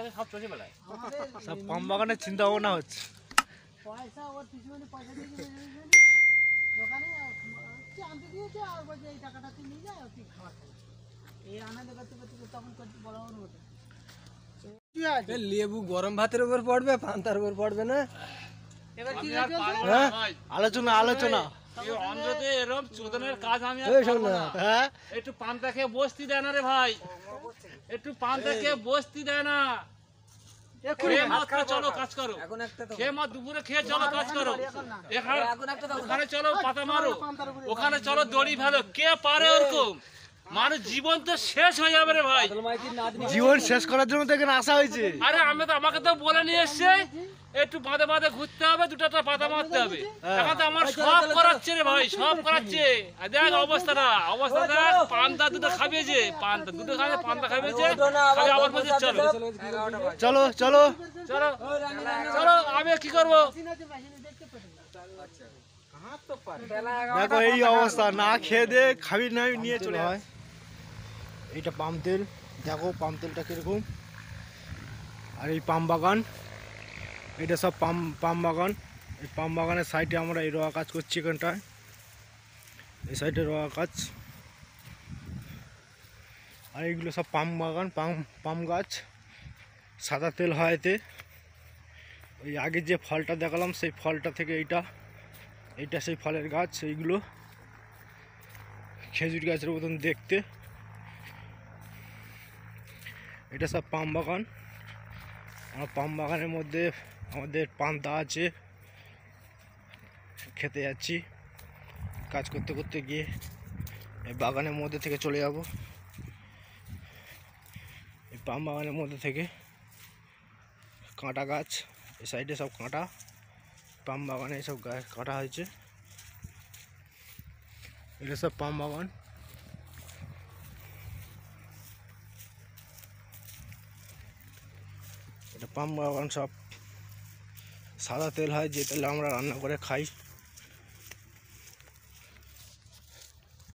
আছে সব চষে বেলায়। সব পাম বাগানের চিন্তা ভাবনা হচ্ছে। পয়সা ওর পিছনে পয়সা দিয়ে দোকানে আনতে দিয়েছে আর বলছে এই টাকাটা তুই নিয়ে যা তুই খাওয়া খাবি। এই আনন্দ করতে করতে তখন বড় অনুভূতি। লেবু গরম ভাতের উপর পড়বে, পান্তার উপর পড়বে না। এবার কি আলোচনা আলোচনা অঞ্চতে এরকম চোদনের কাজ আমি হ্যাঁ একটু পান্তা খেয়ে বসতি দেয় না রে ভাই, একটু পান্তা খেয়ে বসতি দেয় না। খেয়ে মাত্র চলো কাজ করো, খেয়ে মাত্র দুপুরে খেয়ে চলো কাজ করো, ওখানে চলো পাতা মারো, ওখানে চলো দড়ি ফেলো, কে পারে ওরকম? মানুষ জীবন তো শেষ হয়ে যাবে রে ভাই। জীবন শেষ করার জন্য তো এখানে আসা হয়েছে। আরে আমাকে তো বলে নিয়ে এসছে একটু বাঁধে বাঁধে ঘুরতে হবে, দুটা পাতা মারতে হবে। এখন তো আমার সব করাচ্ছে রে ভাই, সব করাচ্ছে। আর দেখ অবস্থাটা দেখ, পান্তা দুটো খাবিয়েছে, পান্তা দুটো খাবে, পান্তা খাবিয়েছে, খাবে আবার বলছে চলো চলো চলো চলো চলো। আমি কি করবো? দেখো এই অবস্থা, না খেয়ে দে খাবি না নিয়ে চলে হয়। এইটা পাম তেল, দেখো পাম তেলটা কিরকম। আর এই পাম বাগান, এটা সব পাম বাগান। এই পাম বাগানের সাইডে আমরা এই রোয়া কাজ করছি, এখানটায় এই সাইডে রোয়া কাজ। আর এইগুলো সব পাম বাগান, পাম গাছ। সাদা তেল হয় এতে। ওই আগে যে ফলটা দেখালাম সেই ফলটা থেকে এইটা সেই ফলের গাছ। এইগুলো খেজুর গাছের মতন দেখতে। এটা সব পাম বাগান। আমার পাম বাগানের মধ্যে আমাদের পান্তা আছে, খেতে যাচ্ছি। কাজ করতে করতে গিয়ে এই বাগানের মধ্যে থেকে চলে যাব। এই পাম বাগানের মধ্যে থেকে কাঁটা গাছ, এই সাইডে সব কাঁটা, পাম বাগানে সব গাছ কাটা হয়েছে। এটা সব পাম বাগান। এটা পাম বাগান, সব সাদা তেল হয়, যে তেলে আমরা রান্না করে খাই।